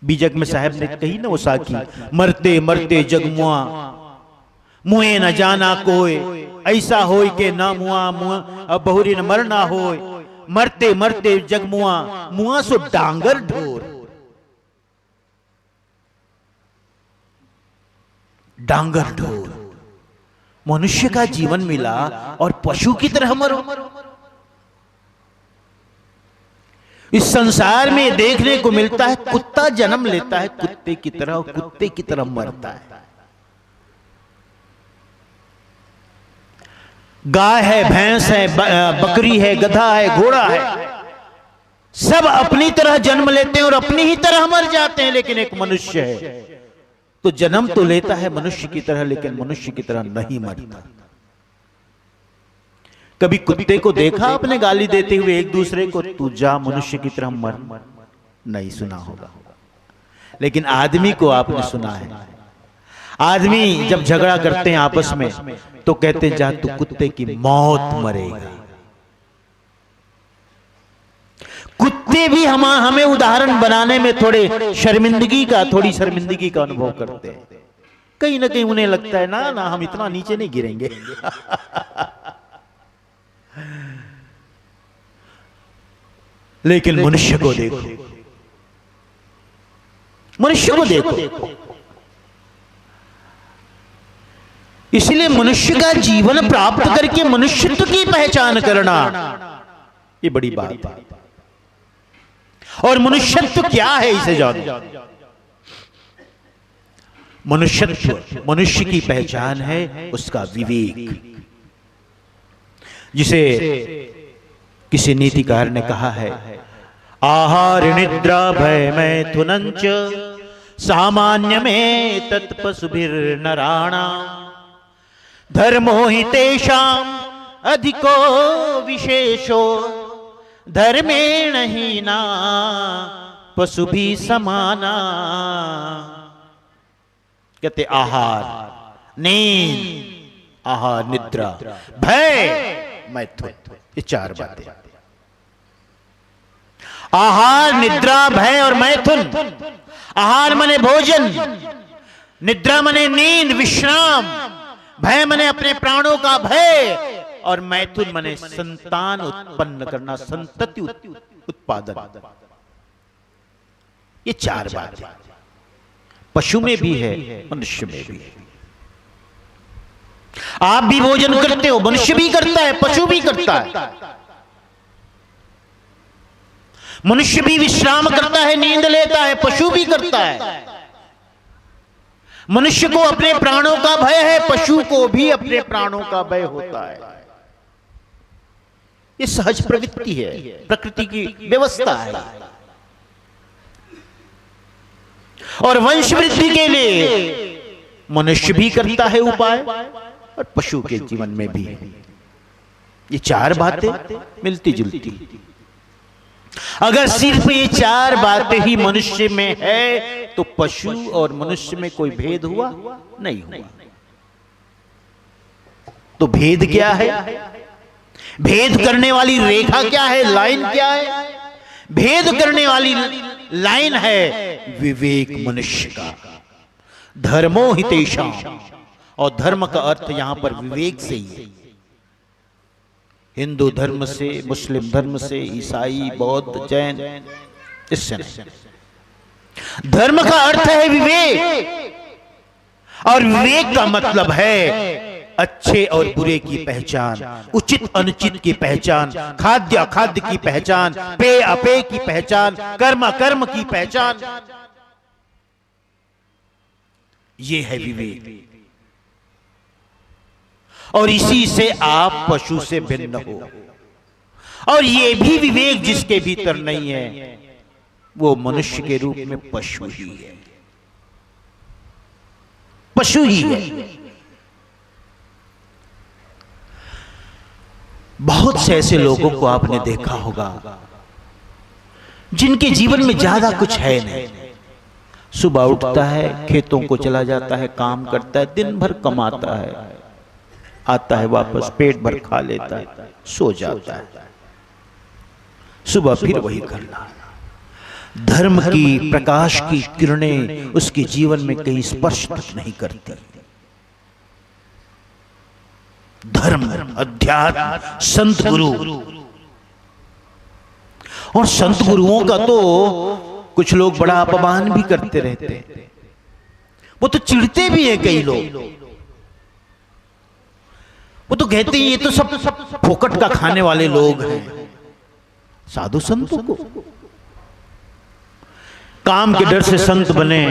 बीजक में साहब ने कही ना वो साखी, मरते मरते जगमुआ मुए न जाना कोई, ऐसा होय के ना मुआ मुआ अब बहुरी न मरना होय, मरते मरते जगमुआ मुआ सो डांगर ढोर। डांगर ढोर मनुष्य का जीवन मिला और पशु की तरह मरो। इस संसार में देखने को मिलता है कुत्ता जन्म लेता है कुत्ते की तरह और कुत्ते की तरह मरता है। गाय है, भैंस है, बकरी है, गधा है, घोड़ा है, सब अपनी तरह जन्म लेते हैं और अपनी ही तरह मर जाते हैं। लेकिन एक मनुष्य है तो जन्म तो लेता है मनुष्य की तरह, लेकिन मनुष्य की तरह नहीं मरता। कभी कुत्ते को देखा आपने गाली देते हुए एक दूसरे को, तू जा मनुष्य की तरह मर? नहीं सुना होगा। लेकिन आदमी को आपने सुना है। आदमी जब झगड़ा करते हैं आपस में तो कहते हैं जा तू कुत्ते की मौत मरेगा। कुत्ते भी हमें उदाहरण बनाने में थोड़ी शर्मिंदगी का अनुभव करते हैं। कहीं ना कहीं उन्हें लगता है ना ना हम इतना नीचे नहीं गिरेंगे। लेकिन मनुष्य को देखो, मनुष्य को देखो। इसलिए मनुष्य का जीवन प्राप्त करके मनुष्यत्व की पहचान करना ये बड़ी बात है। और मनुष्यत्व क्या है इसे जानो। मनुष्यत्व, मनुष्य की पहचान है उसका विवेक। जिसे किसी नीतिकार ने कहा है, आहार निद्रा भय मैथुनंच सामान्य में तत्पशुभिर नराणा धर्मो हि तेषां अधिको विशेषो धर्मेण ही ना पशु भी समाना। कहते आहार, नींद, आहार निद्रा, भय मैथुन, ये चार बातें। आहार निद्रा भय और मैथुन। आहार माने भोजन, निद्रा माने नींद विश्राम, भय माने अपने प्राणों का भय और मैथुन माने संतान उत्पन्न करना, संतति उत्पादन। ये चार बातें पशु में भी है, मनुष्य में भी है। आप भी भोजन करते हो, मनुष्य भी करता है, पशु भी करता है। मनुष्य भी विश्राम करता है, नींद लेता है, पशु भी करता है। मनुष्य को अपने प्राणों का भय है, पशु को भी अपने प्राणों का भय होता है। ये सहज प्रवृत्ति है, प्रकृति की व्यवस्था है। और वंश वृद्धि के लिए मनुष्य भी करता है उपाय और पशु के जीवन में भी है। ये चार बातें मिलती जुलती। अगर सिर्फ ये चार बातें ही मनुष्य में है तो पशु और मनुष्य में कोई भेद हुआ नहीं हुआ। तो भेद क्या है? भेद करने वाली रेखा क्या है, लाइन क्या है? भेद करने वाली लाइन है विवेक मनुष्य का। धर्मो हितेषां, और धर्म का अर्थ यहां पर विवेक से ही है। हिंदू धर्म से, मुस्लिम धर्म से, ईसाई, बौद्ध, जैन, इससे नहीं। धर्म का अर्थ है विवेक, और विवेक का मतलब है अच्छे और बुरे की पहचान, उचित अनुचित की पहचान, खाद्य अखाद्य की पहचान, पेय अपेय की पहचान, कर्म अकर्म की पहचान। ये है विवेक। और इसी से आप पशु से भिन्न हो। और ये भी विवेक जिसके भीतर नहीं है वो मनुष्य के रूप में पशु ही है, पशु ही है। बहुत से ऐसे लोगों को आपने देखा होगा जिनके जीवन में ज्यादा कुछ है नहीं। सुबह उठता है, खेतों को चला जाता है, काम करता है, दिन भर कमाता है, आता है वापस पेट भर खा लेता है, सो जाता है, सुबह फिर वही करना। धर्म की प्रकाश की किरणें उसके जीवन में कहीं स्पर्श तक नहीं करती। धर्म, अध्यात्म, संत गुरु, और संत गुरुओं का तो कुछ लोग बड़ा अपमान भी करते रहते हैं। वो तो चिढ़ते भी हैं कई लोग। वो तो कहते हैं ये तो सब फोकट का खाने वाले लोग हैं। साधु संतों को काम के डर से संत बने।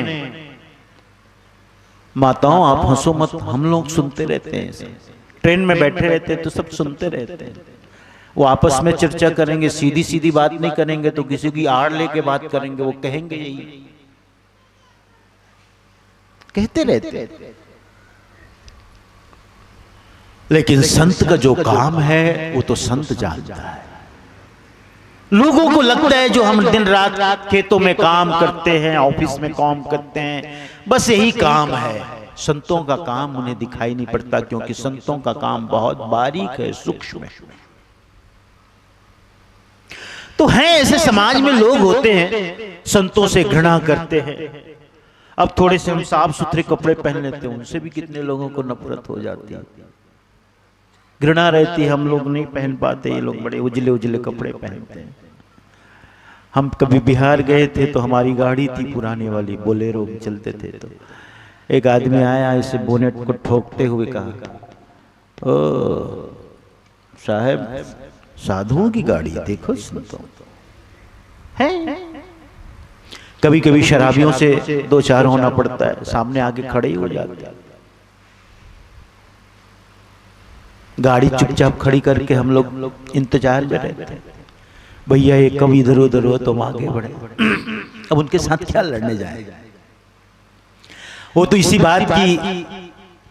माताओं आप हंसो मत, हम लोग सुनते रहते हैं। ट्रेन में बैठे रहते हैं तो सब सुनते रहते हैं। वो आपस में चर्चा करेंगे, सीधी सीधी बात नहीं करेंगे तो किसी की आड़ लेके बात करेंगे। वो कहेंगे यही, कहते रहते। लेकिन संत का जो काम है वो तो संत जानता है। लोगों को लगता है जो हम दिन रात खेतों में काम करते हैं, ऑफिस में काम करते हैं, बस यही काम है। संतों का काम उन्हें दिखाई नहीं पड़ता, क्योंकि संतों का काम बहुत बारीक है, सूक्ष्म है। तो हैं ऐसे समाज में लोग होते हैं संतों से घृणा करते हैं। अब थोड़े से हम साफ सुथरे कपड़े पहन लेते हैं, उनसे भी कितने लोगों को नफरत हो जाती है, घृणा रहती है। हम लोग नहीं पहन पाते, ये लोग बड़े उजले उजले कपड़े पहनते हैं। हम कभी बिहार गए थे तो हमारी गाड़ी थी पुरानी वाली, बोलेरो चलते थे। तो एक आदमी आया, इसे बोनेट को ठोकते हुए कहा, ओ साहब, साधुओं की गाड़ी देखो, संतों है। कभी कभी शराबियों से दो चार होना पड़ता है, सामने आके खड़े ही हो जाते हैं। गाड़ी चुपचाप खड़ी करके हम लोग इंतजार में रहते हैं, भैया ये कब इधर उधर हो तो हम आगे बढ़े। अब उनके साथ क्या लड़ने जाए? वो तो इसी बात की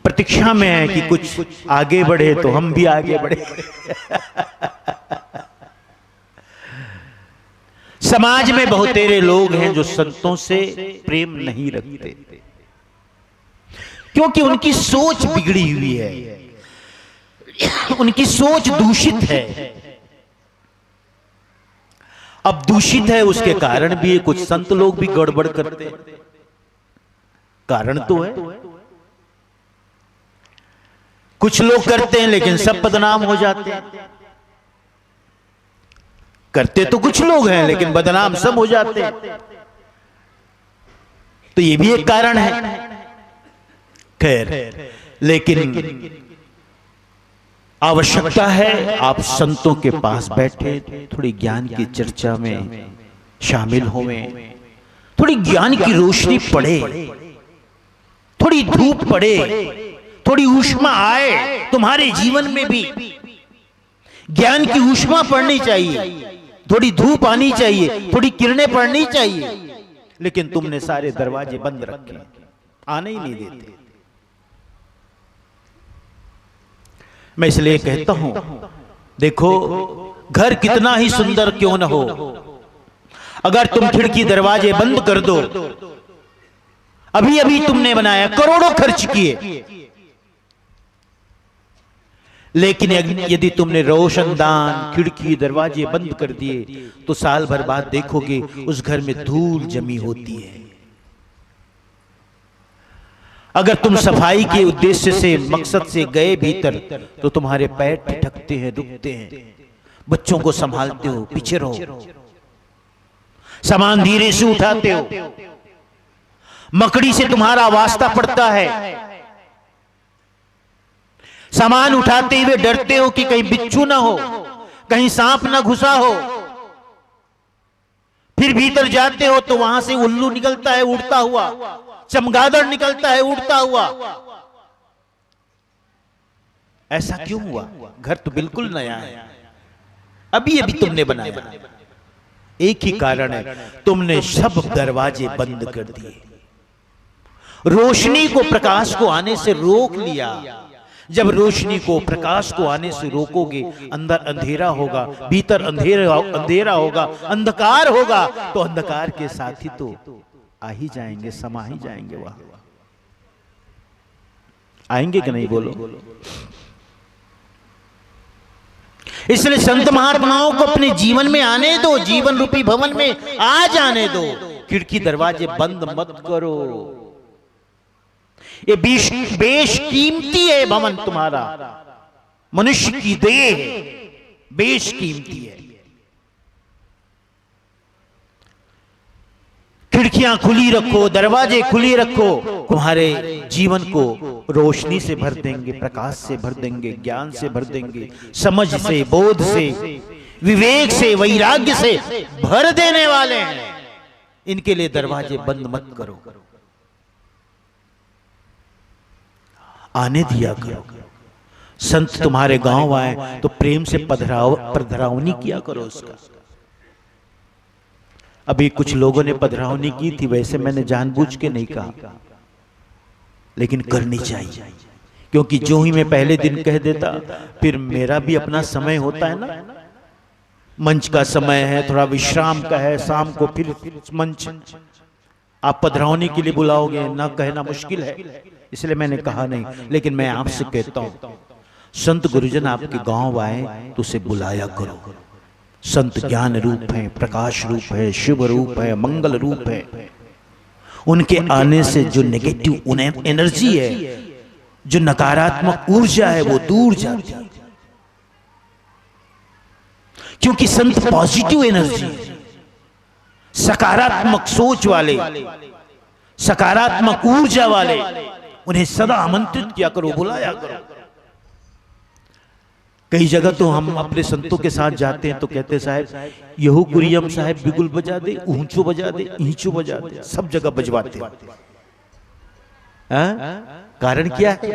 प्रतीक्षा में है कि कुछ आगे बढ़े तो हम भी आगे बढ़े। समाज में बहुतेरे लोग हैं जो संतों से प्रेम नहीं रखते, क्योंकि उनकी सोच बिगड़ी हुई है, उनकी सोच दूषित है। अब दूषित है उसके कारण भी कुछ संत लोग भी गड़बड़ करते हैं। कारण तो है, कुछ लोग करते हैं लेकिन सब बदनाम हो जाते हैं। करते तो कुछ लोग हैं लेकिन बदनाम सब हो जाते हैं। तो ये भी एक कारण है। खैर, लेकिन आवश्यकता है आप संतों के पास बैठे, थोड़ी ज्ञान की चर्चा में शामिल होवें, थोड़ी ज्ञान की रोशनी पड़े, थोड़ी धूप पड़े, थोड़ी ऊष्मा आए तुम्हारे जीवन में भी। ज्ञान की ऊष्मा पड़नी चाहिए, थोड़ी धूप आनी चाहिए, थोड़ी किरणें पड़नी चाहिए। लेकिन तुमने सारे दरवाजे बंद रखे, आने ही नहीं देते। मैं इसलिए कहता हूं, देखो घर कितना ही सुंदर क्यों न हो, अगर तुम खिड़की दरवाजे बंद कर दो, अभी अभी तुमने बनाया, करोड़ों खर्च किए, लेकिन यदि तुमने रोशनदान खिड़की दरवाजे बंद कर दिए तो साल भर बाद देखोगे उस घर में धूल जमी होती है। अगर तुम सफाई के उद्देश्य से, मकसद से गए भीतर तो तुम्हारे पैर ठिठकते हैं, रुकते हैं। बच्चों को संभालते हो, पीछे रहो, सामान धीरे से उठाते हो, मकड़ी से तुम्हारा वास्ता पड़ता है, सामान उठाते हुए डरते हो कि कहीं बिच्छू ना हो, कहीं सांप ना घुसा हो। फिर भीतर जाते हो तो वहां से उल्लू निकलता है उड़ता हुआ, चमगादड़ निकलता है उड़ता हुआ। ऐसा क्यों हुआ? घर तो बिल्कुल नया है, अभी अभी तुमने बनाया। एक ही कारण है, तुमने सब दरवाजे बंद कर दिए, रोशनी को, प्रकाश को आने से रोक लिया। जब रोशनी को, प्रकाश को आने से रोकोगे, अंदर अंधेरा होगा, भीतर अंधेरा होगा, अंधकार होगा, तो अंधकार के साथ ही तो आ ही जाएंगे, समा ही जाएंगे। वहां आएंगे कि नहीं बोलो? इसलिए संत महात्माओं को अपने जीवन में आने दो, जीवन रूपी भवन में आ जाने दो। खिड़की दरवाजे बंद मत करो। ये बेशकीमती है भवन तुम्हारा, मनुष्य की देह बेशकीमती है। खिड़कियां खुली रखो, दरवाजे खुली रखो, तुम्हारे जीवन को रोशनी से भर देंगे, प्रकाश से भर देंगे, ज्ञान से भर देंगे, समझ से, बोध से, विवेक से, वैराग्य से भर देने वाले हैं। इनके लिए दरवाजे बंद मत करो, आने दिया करो। संत तुम्हारे गांव आए तो प्रेम से पधरावनी किया करो उसका। अभी कुछ लोगों ने पधरावनी की थी, वैसे मैंने जानबूझ के नहीं कहा, लेकिन करनी चाहिए, क्योंकि जो ही मैं पहले दिन कह देता, फिर मेरा भी अपना समय होता है ना, मंच का समय है, थोड़ा विश्राम का है, शाम को फिर मंच। आप पधरावनी के लिए बुलाओगे, ना कहना मुश्किल है, इसलिए मैंने कहा नहीं। लेकिन मैं आपसे कहता हूं, संत गुरुजन आपके गांव आए तो उसे बुलाया करो। संत ज्ञान रूप है, प्रकाश रूप है, शुभ रूप है, मंगल रूप है। उनके आने से जो नेगेटिव एनर्जी है, जो नकारात्मक ऊर्जा है, वो दूर जाती है, क्योंकि संत पॉजिटिव एनर्जी है। सकारात्मक सोच वाले, सकारात्मक ऊर्जा वाले, उन्हें सदा आमंत्रित किया करो, बुलाया करो। कई जगह तो हम अपने संतों के साथ जाते हैं तो कहते साहब यहू कुरियम साहब बिगुल बजा दे, ऊंचो बजा दे, ईंचो बजा दे, सब जगह बजवाते हैं। कारण क्या है?